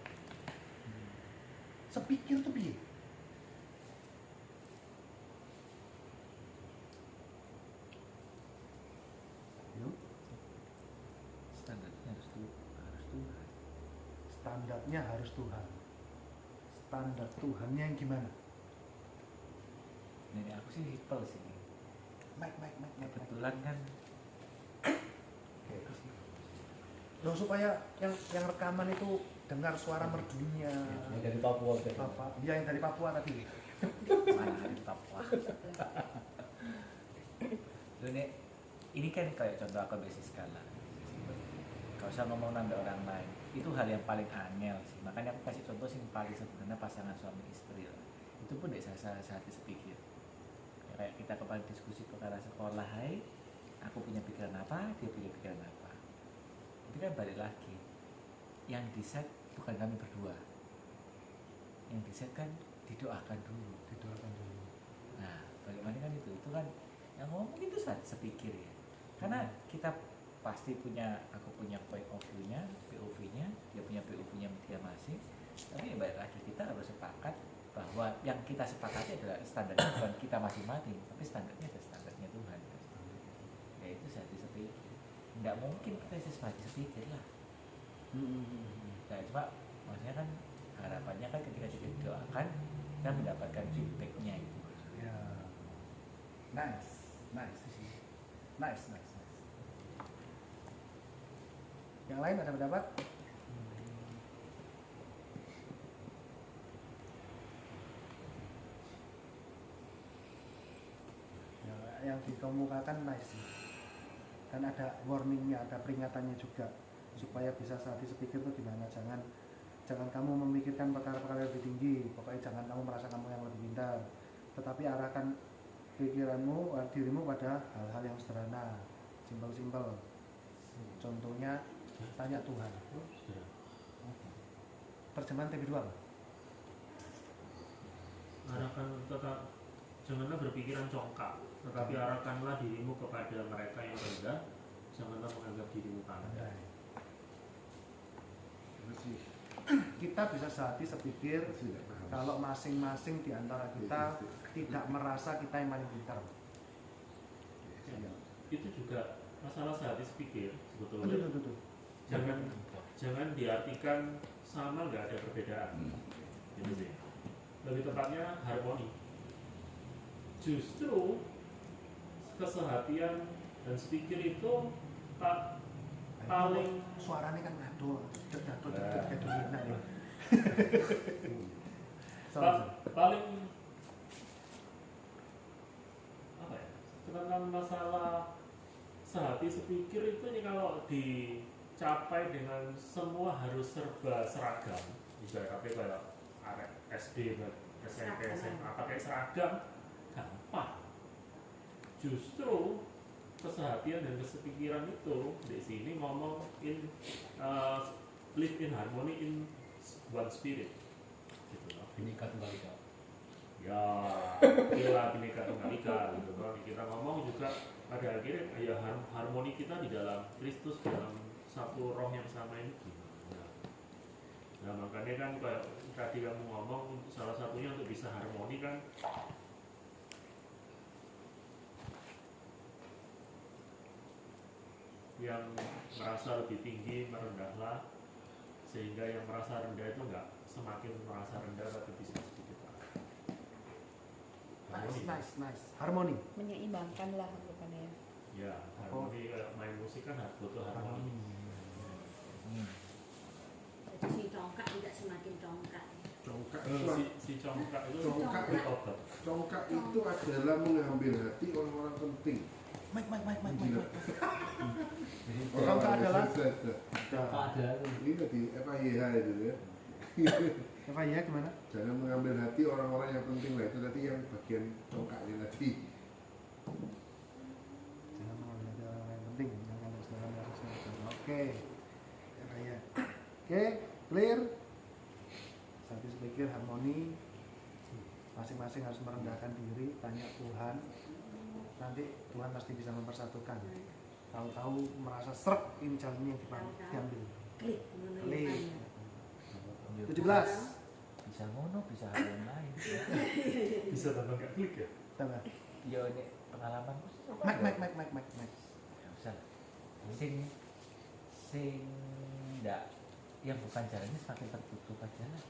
Sepikir tuh piye? Yuk. Standarnya harus Tuhan. Standarnya harus Tuhan. Standar Tuhannya yang gimana? Ini aku sih simpel sih. Mike. Kebetulan kan Loh, supaya yang rekaman itu dengar suara merdunya. Yang dari Papua tadi. Bapak, dia yang dari Papua tadi. mana ada di Papua. Ini kan kayak contoh aku basis skala. Gak usah ngomong nambah orang lain. Itu hal yang paling angel sih. Makanya aku kasih contoh sih paling sederhana pasangan suami istri lah. Itu pun tidak sehati sepikir. Kayak kita kemarin diskusi perkara sekolah, hai, aku punya pikiran apa, dia punya pikiran apa. Itu kan balik lagi. Yang di-set bukan kami berdua. Yang di-set kan didoakan dulu. Nah, bagaimana kan itu kan yang ngomong itu sepikir ya. Karena kita pasti aku punya point of view-nya, POV-nya, dia punya POV-nya dia masih. Tapi ya balik lagi kita harus sepakat bahwa yang kita sepakati adalah standarnya bukan kita masing-masing, tapi standarnya adalah standarnya Tuhan. Ya itu sepikir. Nggak mungkin kita sepikir lah. Nah, cuma maksudnya kan harapannya kan ketika kita didoakan kita mendapatkan feedback-nya itu. Ya. Nice. Yang lain ada pendapat? Ya, yang dikemukakan nice sih. Dan ada warningnya, ada peringatannya juga supaya bisa saat sepikir itu gimana. Jangan kamu memikirkan perkara-perkara yang lebih tinggi. Pokoknya jangan kamu merasa kamu yang lebih pintar, tetapi arahkan pikiranmu, dirimu pada hal-hal yang sederhana, simpel. Contohnya tanya Tuhan. Terjemahan TV2 apa? Arahkan tetap, janganlah berpikiran congkak, tetapi arahkanlah dirimu kepada mereka yang rendah, janganlah menganggap dirimu pandai. Kita bisa sehati sepikir kalau masing-masing di antara kita tidak merasa kita yang paling pintar. Itu juga masalah sehati sepikir sebetulnya. Betul. Jangan diartikan sama, nggak ada perbedaan. Gitu sih. Lebih tepatnya harmoni. Justru kesehatian dan sepikir itu paling Suaranya kan ngado, jatuh kayak dunia ya. paling apa ya? Tentang masalah sehati sepikir itu nih kalau dicapai dengan semua harus serba seragam, misalnya kayak SD, SMP, SMA pakai seragam, gampang. Justru kesehatian dan kesepikiran itu di sini ngomong live in harmony in one spirit, gitu loh. Bineka Tunggal Ika. Ya, gila Bineka Tunggal Ika, gitu loh. Kita ngomong juga pada akhirnya ya harmoni kita di dalam Kristus, dalam satu roh yang sama ini gimana. Nah makanya kan kayak tadi kamu ngomong salah satunya untuk bisa harmoni kan yang merasa lebih tinggi merendahlah, sehingga yang merasa rendah itu enggak semakin merasa rendah tapi bisa sedikit Nice. Harmoni. Menyeimbangkan lah bukannya. ya. Harmoni kayak main musik kan butuh harmoni. Jadi si congkak tidak semakin congkak. Si congkak itu Congkak. obat. Congkak itu adalah mengambil hati orang-orang penting. Mike. Gila. Congkak adalah Ada. Ini tadi FIH itu ya. Eva ya gimana? Jangan mengambil hati orang-orang yang penting lah, itu tadi yang bagian tongkatnya tadi. Jangan mengambil hati orang yang penting, jangan segala sesuatu. Oke, Eva ya. Oke, clear. Satu pikir harmoni. Masing-masing harus merendahkan diri, tanya Tuhan. Nanti Tuhan pasti bisa mempersatukan. Tahu-tahu merasa srek ini jalannya yang diambil. Klik. Klik. 17. Bisa ngono, bisa hal yang lain. Bisa tambah nggak klik ya? Tambah. Yo ini pengalamanku sih. Mike. Nggak usah. Sing ndak yang bukan jalannya semakin tertutup aja lah.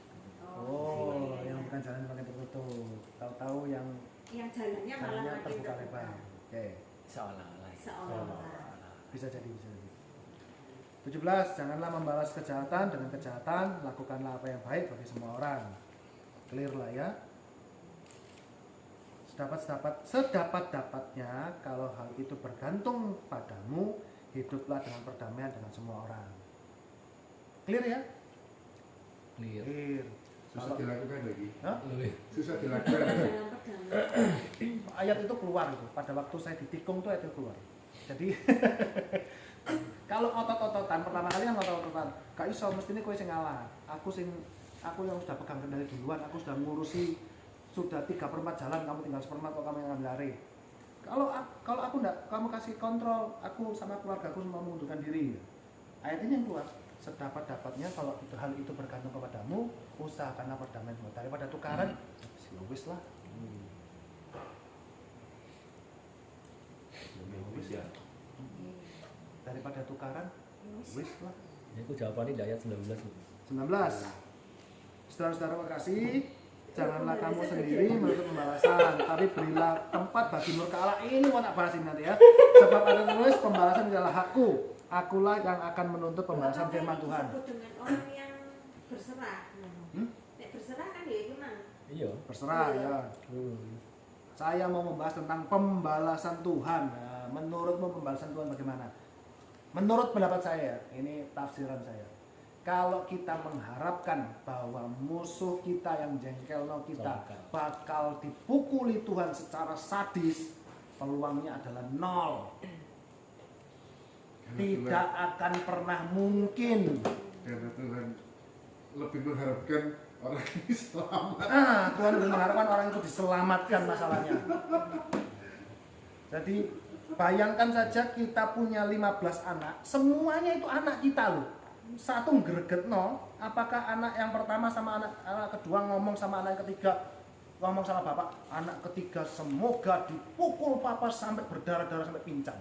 Oh, yang bukan jalan makin tertutup. Tahu-tahu yang jalannya malah jalannya makin terbuka terbuka. lebar. Oke, Seolah-olah. Seolah-olah. bisa jadi. 17. Janganlah membalas kejahatan dengan kejahatan, lakukanlah apa yang baik bagi semua orang. Clear lah ya. Sedapat-dapatnya kalau hal itu bergantung padamu, hiduplah dengan perdamaian dengan semua orang. Clear ya? Clear. Clear. Susah dilakukan lagi. Hah? Susah dilakukan. Dalam perdamaian. Ayat itu keluar itu. Pada waktu saya ditikung tuh ayat itu keluar. Jadi kalau otot-ototan, pertama kali kan otot-ototan, gak iso, mestinya kowe sing ngalah. Aku yang sudah pegang kendali duluan, aku sudah ngurusi sudah 3/4 jalan, kamu tinggal 1/4 kok kamu yang ngambil lari. Kalau aku enggak, kamu kasih kontrol, aku sama keluargaku semua mengundurkan diri. Ayat ini yang keluar. Sedapat-dapatnya kalau hal itu bergantung kepadamu, usahakanlah perdamaian daripada tukaran. Wis lah. Bisa. Daripada tukaran, wis lah. Ini aku jawabannya di ayat 19. 19. Saudara-saudara kekasih, janganlah kamu sendiri menuntut pembalasan, tapi berilah tempat bagi murka Allah. Ini mau tak bahas ini nanti ya. Sebab ada tulis pembalasan adalah hakku. Akulah yang akan menuntut pembalasan firman Tuhan. Disebut dengan orang yang berserah. Nek berserah kan ya itu nang. Iya. Terserah ya. Saya mau membahas tentang pembalasan Tuhan. Nah, menurutmu pembalasan Tuhan bagaimana? Menurut pendapat saya, ini tafsiran saya. Kalau kita mengharapkan bahwa musuh kita yang jengkelno kita bakal dipukuli Tuhan secara sadis, peluangnya adalah 0. Tidak akan pernah mungkin. Karena Tuhan lebih mengharapkan orang ini selamat. Tuhan lebih mengharapkan orang itu diselamatkan masalahnya. Jadi bayangkan saja kita punya 15 anak, semuanya itu anak kita loh. Satu gregetno, apakah anak yang pertama sama anak kedua ngomong sama anak yang ketiga, ngomong sama bapak, anak ketiga semoga dipukul papa sampai berdarah-darah sampai pincang.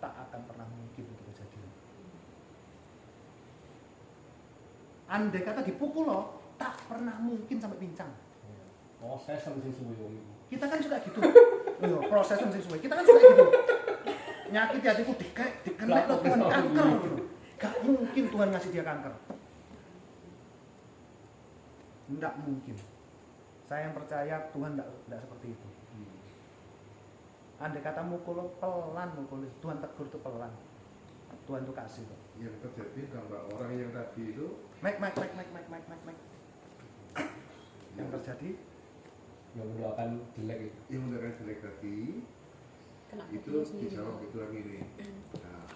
Tak akan pernah mungkin itu kejadian. Andai kata dipukul loh, tak pernah mungkin sampai pincang. Proses sampai sing suwe wong iku. Kita kan suka gitu. Loh, prosesnya sesuai. Kita kan suka gitu. Nyakit hatiku dikenek loh Tuhan kanker. Gak mungkin Tuhan ngasih dia kanker. Enggak mungkin. Saya yang percaya Tuhan enggak seperti itu. Andai kata mukul pelan, Tuhan tegur itu pelan. Tuhan tuh kasih kok. Yang terjadi tambah orang yang tadi itu Mike. Yang terjadi Yang mendoakan jelek itu. yang udah jelek tadi Kena itu kopinya sendiri. dijawab itu lagi nih. Nah,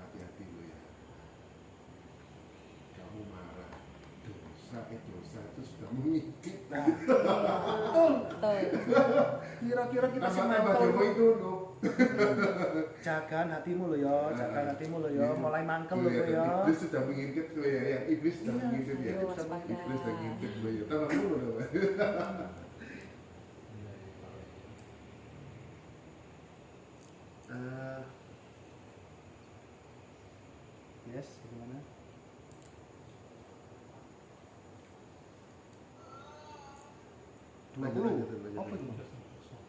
hati-hati lo ya. Kamu marah. Dosa itu sudah mengikut. betul. Kira-kira kita Sama semua Jomo itu no. jagaan hatimu lo ya, jagaan hatimu lo ya, mulai mangkel lo Iya, ya. Iblis sudah mengintip lo ya, yang iblis sudah Iya, mengintip ya. ayo waspada. Iblis sudah mengintip lo ya. Tambah dulu dong. Yes, bagaimana? Lanjut, 20. Apa itu?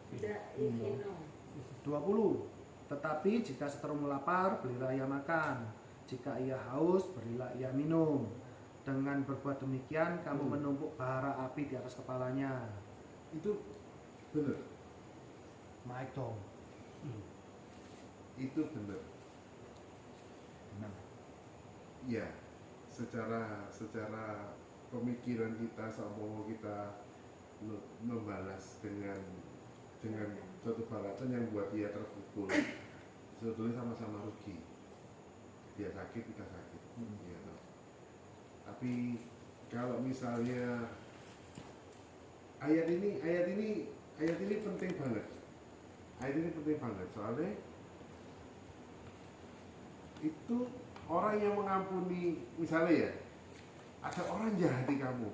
Tidak ingin. 20. Tetapi jika seteru lapar, berilah ia makan. Jika ia haus, berilah ia minum. Dengan berbuat demikian, kamu menumpuk bara api di atas kepalanya. Itu benar. Mike dong. Itu benar. Benar. Ya, secara pemikiran kita sama kita membalas dengan suatu balasan yang buat dia terpukul, sebetulnya sama-sama rugi. Dia sakit, kita sakit. Gitu. Tapi kalau misalnya ayat ini penting banget. Ayat ini penting banget soalnya itu orang yang mengampuni, misalnya ya, ada orang jahati kamu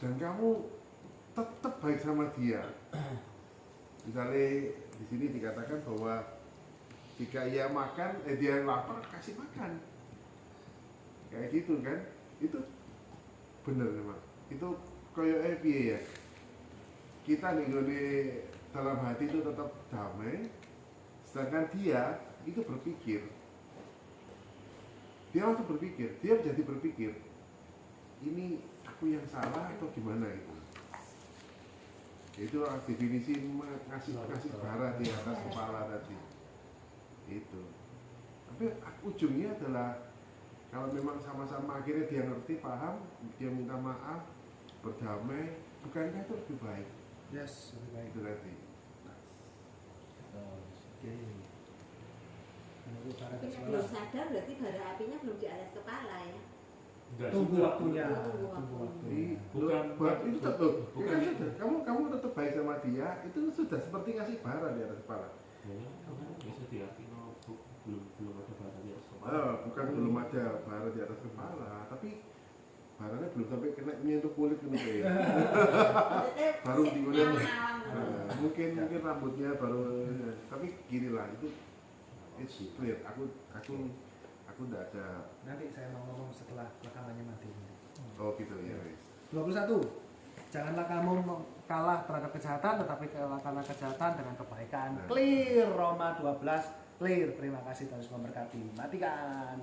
dan kamu tetap baik sama dia. Misalnya di sini dikatakan bahwa jika ia makan, dia lapar, kasih makan. Kayak gitu kan? Itu bener memang. Itu kayak piye ya. Kita nih dalam hati itu tetap damai, sedangkan dia itu berpikir. Dia langsung berpikir, dia jadi berpikir, ini aku yang salah atau gimana itu. Itu definisi ngasih bara di atas kepala tadi. Itu. Tapi ujungnya adalah kalau memang sama-sama akhirnya dia ngerti, paham, dia minta maaf, berdamai, bukankah itu lebih baik? Yes, lebih baik. Itu tadi. Oke. Menunggu para Tapi sekolah. belum sadar berarti bara apinya belum di atas kepala ya. Enggak Tunggu juga. waktunya. Tunggu Tunggu waktu. Itu tetap, bukan. kamu tetap baik sama dia, itu sudah seperti ngasih bara di atas kepala. Bisa diyakini belum ada bara di atas kepala. Bukan belum ada bara di atas kepala, tapi baranya belum sampai kena nyentuh kulit gitu ya. Maksudnya Baru di kulit. ngalang-ngalang. Mungkin rambutnya baru, tapi gini lah itu it's clear. Aku udah ada. Nanti saya mau ngomong setelah rekamannya mati. Oh gitu ya. 21. Janganlah kamu kalah terhadap kejahatan, tetapi kalahkanlah kejahatan dengan kebaikan. Clear, Roma 12. Clear. Terima kasih, Tuhan Yesus memberkati. Matikan.